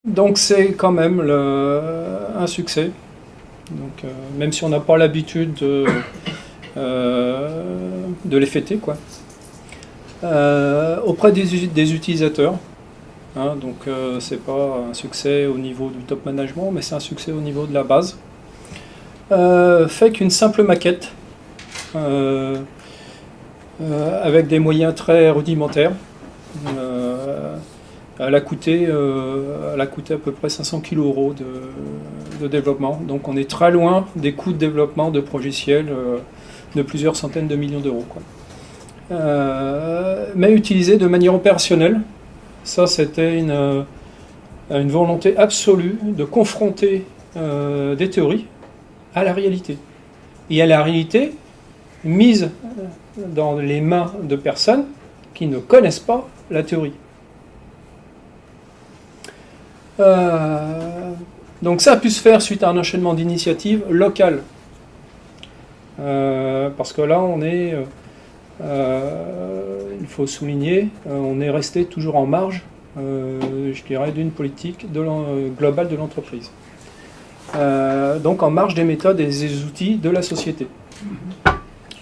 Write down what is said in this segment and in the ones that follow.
Donc c'est quand même un succès. Donc, même si on n'a pas l'habitude de les fêter, quoi. Auprès des utilisateurs. Hein, donc c'est pas un succès au niveau du top management, mais c'est un succès au niveau de la base. Fait qu'une simple maquette, avec des moyens très rudimentaires, elle a coûté à peu près 500 kg € de développement. Donc on est très loin des coûts de développement de logiciels de plusieurs centaines de millions d'euros, quoi. Mais utilisé de manière opérationnelle. Ça, c'était une volonté absolue de confronter des théories à la réalité. Et à la réalité mise dans les mains de personnes qui ne connaissent pas la théorie. Donc ça a pu se faire suite à un enchaînement d'initiatives locales. Parce que là, on est... il faut souligner, on est resté toujours en marge, je dirais, d'une politique globale de l'entreprise. Donc en marge des méthodes et des outils de la société.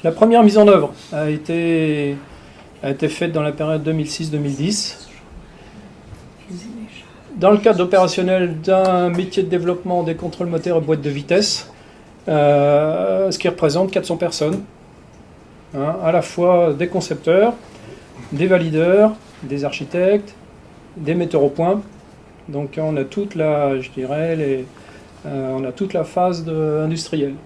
La première mise en œuvre a été faite dans la période 2006-2010. Dans le cadre opérationnel d'un métier de développement des contrôles moteurs et boîtes de vitesse, ce qui représente 400 personnes. Hein, à la fois des concepteurs, des valideurs, des architectes, des metteurs au point. Donc on a toute la, je dirais, on a toute la phase industrielle.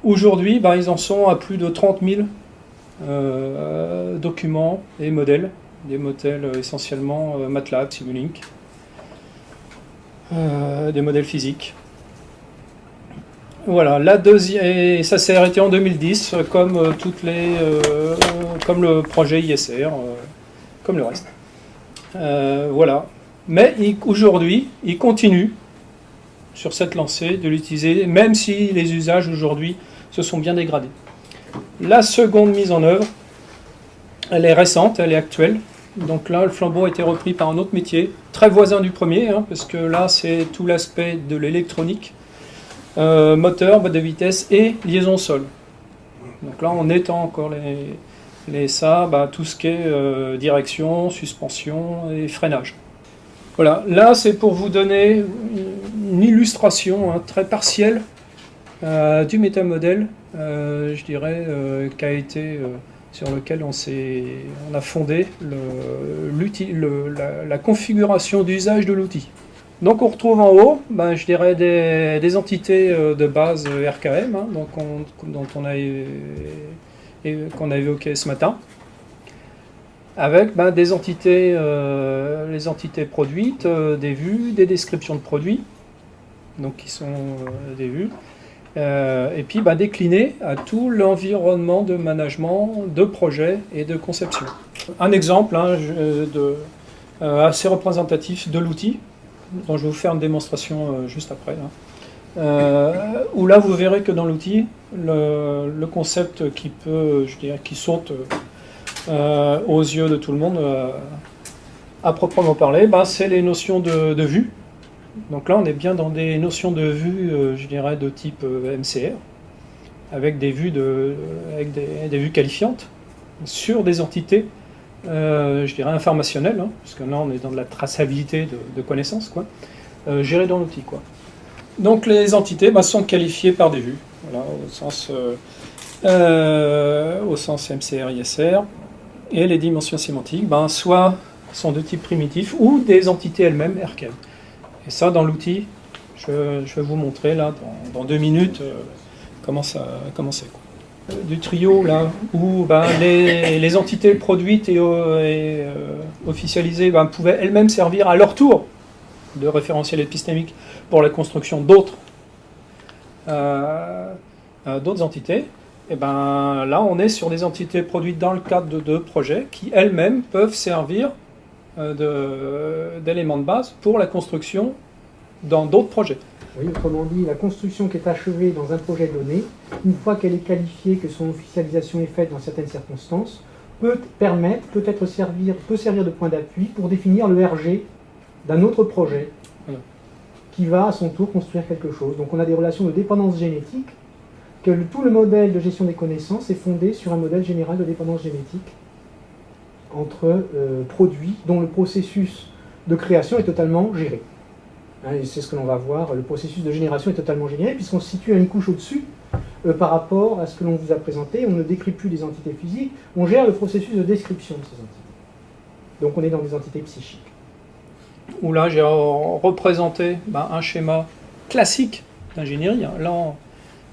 Aujourd'hui, ils en sont à plus de 30 000 documents et modèles, des modèles essentiellement MATLAB, Simulink, des modèles physiques. Voilà, la deuxième, et ça s'est arrêté en 2010, comme comme le projet ISR, comme le reste. Voilà. Mais aujourd'hui, il continue sur cette lancée de l'utiliser, même si les usages aujourd'hui se sont bien dégradés. La seconde mise en œuvre, elle est récente, elle est actuelle. Donc là, le flambeau a été repris par un autre métier, très voisin du premier, hein, parce que là, c'est tout l'aspect de l'électronique. Moteur, boîte de vitesse et liaison sol. Donc là, on étend encore tout ce qui est direction, suspension et freinage. Voilà, là c'est pour vous donner une illustration très partielle du métamodèle, je dirais, sur lequel on a fondé la configuration d'usage de l'outil. Donc on retrouve en haut, je dirais, des entités de base RKM, hein, qu'on a évoqué ce matin, avec les entités produites, des vues, des descriptions de produits, donc qui sont des vues, et puis déclinées à tout l'environnement de management, de projet et de conception. Un exemple assez représentatif de l'outil, dont je vais vous faire une démonstration juste après, où là vous verrez que dans l'outil, le concept qui saute aux yeux de tout le monde à proprement parler, c'est les notions de vue. Donc là on est bien dans des notions de vue, je dirais, de type MCR, avec des vues qualifiantes sur des entités je dirais informationnel, hein, parce que là on est dans de la traçabilité de connaissances, quoi, gérées dans l'outil, quoi. Donc les entités sont qualifiées par des vues, voilà, au sens MCR, ISR, et les dimensions sémantiques, soit sont de type primitif ou des entités elles-mêmes RKM. Et ça, dans l'outil, je vais vous montrer là dans 2 minutes comment c'est, quoi. Du trio là où les entités produites et officialisées pouvaient elles-mêmes servir à leur tour de référentiel épistémique pour la construction d'autres entités. Et là on est sur des entités produites dans le cadre de projets qui elles-mêmes peuvent servir d'éléments de base pour la construction dans d'autres projets. Oui, autrement dit, la construction qui est achevée dans un projet donné, une fois qu'elle est qualifiée, que son officialisation est faite dans certaines circonstances, peut servir de point d'appui pour définir le RG d'un autre projet qui va à son tour construire quelque chose. Donc on a des relations de dépendance génétique, que tout le modèle de gestion des connaissances est fondé sur un modèle général de dépendance génétique entre produits dont le processus de création est totalement géré. Et c'est ce que l'on va voir, le processus de génération est totalement géré, puisqu'on se situe à une couche au-dessus par rapport à ce que l'on vous a présenté. On ne décrit plus des entités physiques, on gère le processus de description de ces entités. Donc on est dans des entités psychiques. Où là j'ai représenté un schéma classique d'ingénierie. Là,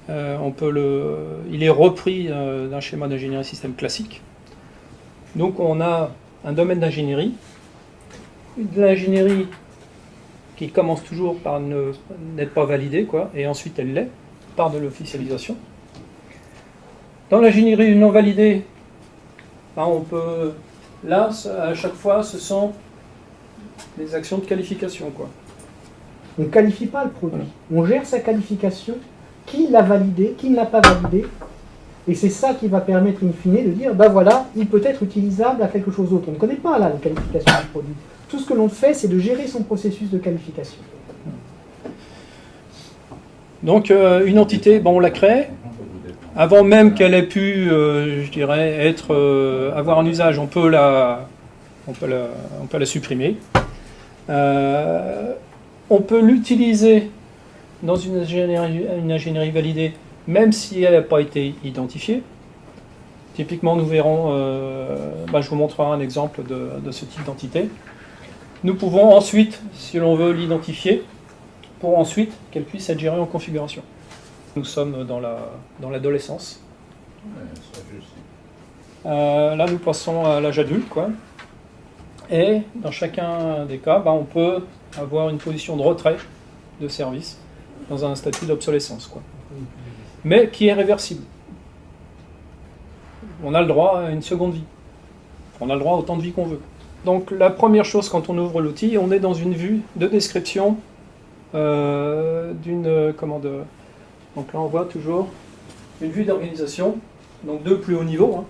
il est repris d'un schéma d'ingénierie système classique. Donc on a un domaine d'ingénierie, de l'ingénierie qui commence toujours par n'être pas validée, et ensuite elle l'est, par de l'officialisation. Dans l'ingénierie non validée, on peut, là, à chaque fois, ce sont des actions de qualification. On ne qualifie pas le produit, on gère sa qualification, qui l'a validé, qui ne l'a pas validé, et c'est ça qui va permettre in fine de dire, voilà, il peut être utilisable à quelque chose d'autre. On ne connaît pas là la qualification du produit. Tout ce que l'on fait, c'est de gérer son processus de qualification. Donc une entité, on la crée, avant même qu'elle ait pu, avoir un usage, on peut la supprimer. On peut l'utiliser dans une ingénierie validée, même si elle n'a pas été identifiée. Typiquement, nous verrons, je vous montrerai un exemple de ce type d'entité. Nous pouvons ensuite, si l'on veut l'identifier, pour ensuite qu'elle puisse être gérée en configuration. Nous sommes dans l'adolescence. Là, nous passons à l'âge adulte, Et dans chacun des cas, on peut avoir une position de retrait de service dans un statut d'obsolescence, mais qui est réversible. On a le droit à une seconde vie. On a le droit à autant de vie qu'on veut. Donc la première chose quand on ouvre l'outil, on est dans une vue de description d'une commande. Donc là on voit toujours une vue d'organisation, donc de plus haut niveau,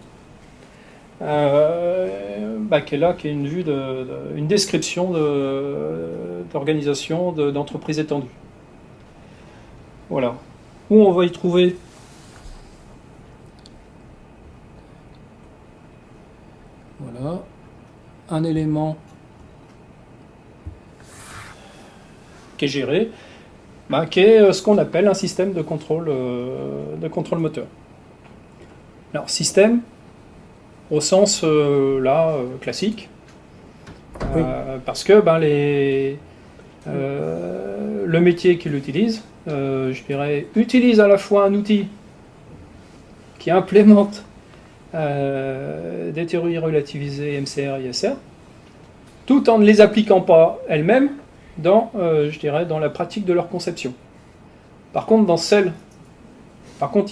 qui est là, qui est une vue une description d'organisation d'entreprise étendue. Voilà. Où on va y trouver un élément qui est géré, qui est ce qu'on appelle un système de contrôle moteur. Alors système au sens classique, oui. Parce que le métier qui l'utilise, utilise à la fois un outil qui implémente des théories relativisées MCR et ISR, tout en ne les appliquant pas elles-mêmes dans la pratique de leur conception. Par contre,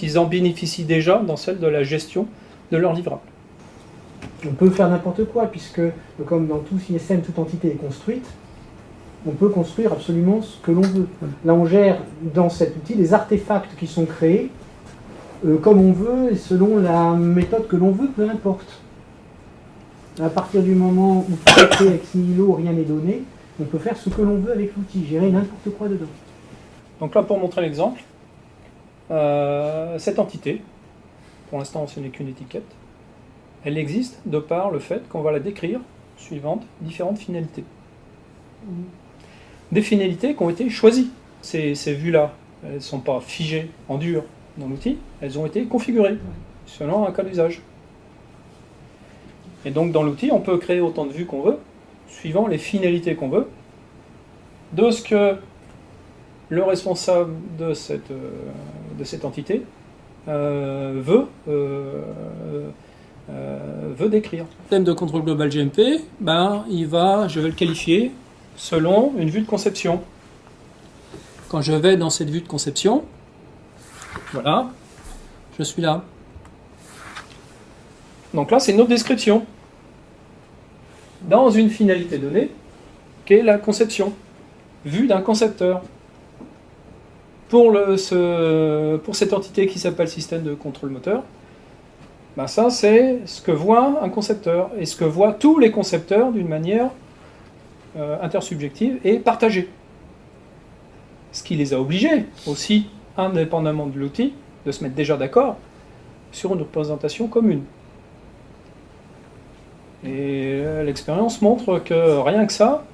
ils en bénéficient déjà dans celle de la gestion de leur livrable. On peut faire n'importe quoi, puisque, comme dans tout ISM, toute entité est construite, on peut construire absolument ce que l'on veut. Là, on gère dans cet outil les artefacts qui sont créés comme on veut et selon la méthode que l'on veut, peu importe. À partir du moment où tout est ex nihilo, rien n'est donné, on peut faire ce que l'on veut avec l'outil, gérer n'importe quoi dedans. Donc là, pour montrer l'exemple, cette entité, pour l'instant ce n'est qu'une étiquette, elle existe de par le fait qu'on va la décrire suivant différentes finalités. Des finalités qui ont été choisies. Ces vues-là, elles ne sont pas figées en dur dans l'outil, elles ont été configurées selon un cas d'usage. Et donc dans l'outil, on peut créer autant de vues qu'on veut, suivant les finalités qu'on veut, de ce que le responsable de cette entité veut décrire. Le système de contrôle global GMP, je vais le qualifier selon une vue de conception. Quand je vais dans cette vue de conception, voilà, je suis là. Donc là, c'est notre description dans une finalité donnée, qui est la conception, vue d'un concepteur. Pour cette entité qui s'appelle système de contrôle moteur, Ben ça, c'est ce que voit un concepteur, et ce que voient tous les concepteurs d'une manière intersubjective et partagée. Ce qui les a obligés aussi, indépendamment de l'outil, de se mettre déjà d'accord sur une représentation commune. Et l'expérience montre que rien que ça,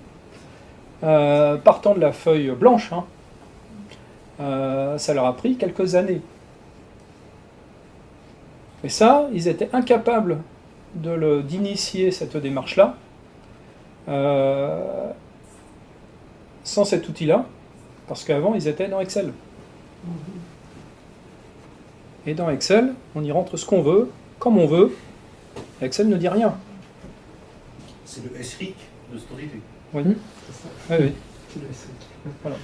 partant de la feuille blanche, ça leur a pris quelques années. Et ça, ils étaient incapables d'initier cette démarche-là sans cet outil-là, parce qu'avant, ils étaient dans Excel. Et dans Excel, on y rentre ce qu'on veut, comme on veut. Excel ne dit rien. C'est le SRIC de Storyview. Oui, oui. C'est le SRIC. Voilà.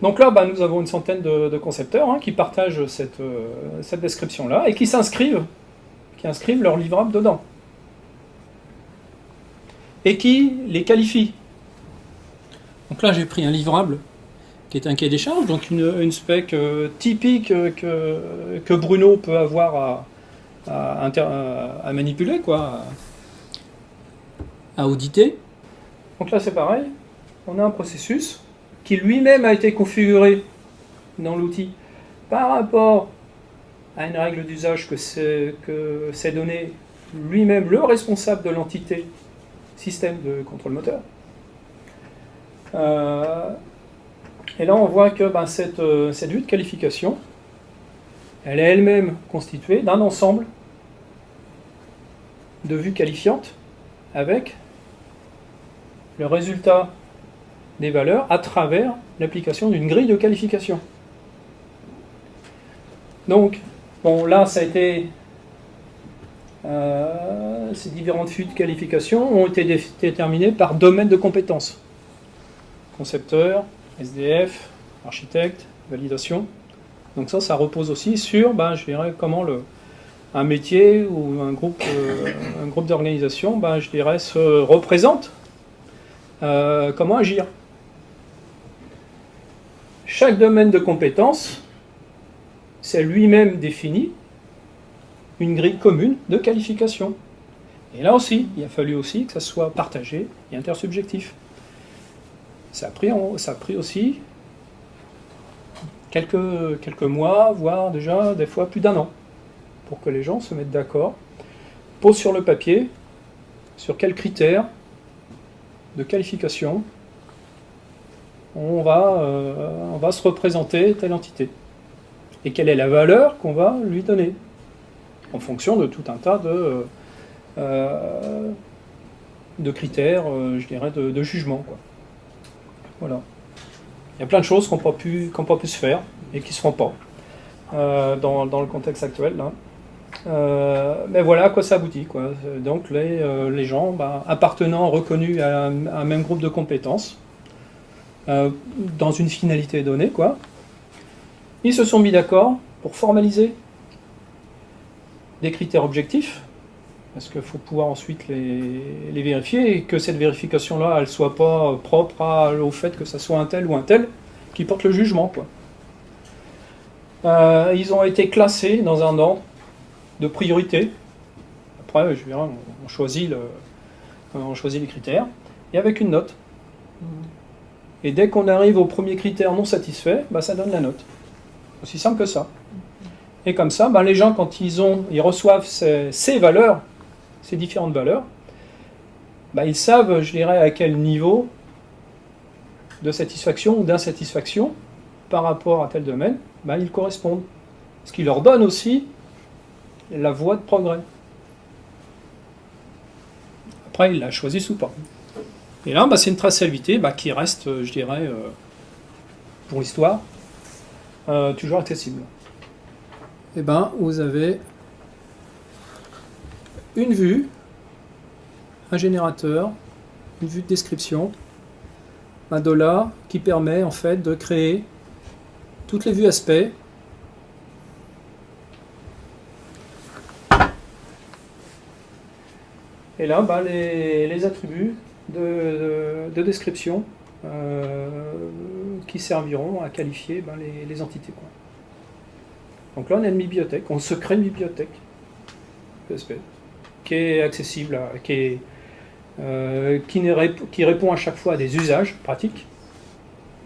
Donc là, nous avons une centaine de concepteurs qui partagent cette description-là et qui inscrivent leurs livrables dedans. Et qui les qualifient. Donc là, j'ai pris un livrable qui est un cahier des charges, donc une spec typique que Bruno peut avoir à manipuler, à auditer. Donc là, c'est pareil. On a un processus qui lui-même a été configuré dans l'outil par rapport à une règle d'usage que c'est donné lui-même le responsable de l'entité système de contrôle moteur. Et là, on voit que cette vue de qualification, elle est elle-même constituée d'un ensemble de vues qualifiantes avec le résultat des valeurs à travers l'application d'une grille de qualification. Donc, là, ça a été... ces différentes vues de qualification ont été déterminées par domaine de compétences. Concepteur, SDF, architecte, validation. Donc ça repose aussi sur, je dirais, comment un métier ou un groupe d'organisation, je dirais, se représente, comment agir. Chaque domaine de compétences, c'est lui-même défini une grille commune de qualification. Et là aussi, il a fallu aussi que ça soit partagé et intersubjectif. Ça a pris aussi quelques mois, voire déjà des fois plus d'1 an, pour que les gens se mettent d'accord, posent sur le papier sur quels critères de qualification on va se représenter telle entité, et quelle est la valeur qu'on va lui donner, en fonction de tout un tas de critères, je dirais, de jugement, Voilà. Il y a plein de choses qui n'ont pas pu se faire et qui ne se font pas dans le contexte actuel. Là. Mais voilà à quoi ça aboutit. Donc les gens appartenant, reconnus à un même groupe de compétences, dans une finalité donnée, ils se sont mis d'accord pour formaliser des critères objectifs, parce qu'il faut pouvoir ensuite les vérifier, et que cette vérification-là, elle ne soit pas propre au fait que ce soit un tel ou un tel qui porte le jugement. Ils ont été classés dans un ordre de priorité. Après, on choisit les critères, et avec une note. Et dès qu'on arrive au premier critère non satisfait, ça donne la note. Aussi simple que ça. Et comme ça, les gens, quand ils reçoivent ces valeurs, ces différentes valeurs, ils savent, je dirais, à quel niveau de satisfaction ou d'insatisfaction par rapport à tel domaine, ils correspondent. Ce qui leur donne aussi la voie de progrès. Après, ils la choisissent ou pas. Et là, c'est une traçabilité qui reste, je dirais, pour l'histoire, toujours accessible. Et vous avez une vue, un générateur, une vue de description, un dollar qui permet en fait de créer toutes les vues aspects. Et là, les attributs de description qui serviront à qualifier les entités. Donc là, on a une bibliothèque, on se crée une bibliothèque PSP qui est accessible, qui répond à chaque fois à des usages pratiques.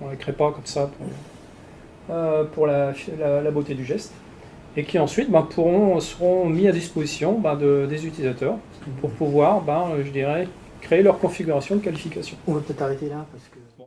On ne les crée pas comme ça pour la beauté du geste. Et qui ensuite seront mis à disposition des utilisateurs pour pouvoir, je dirais, créer leur configuration de qualification. On va peut-être arrêter là parce que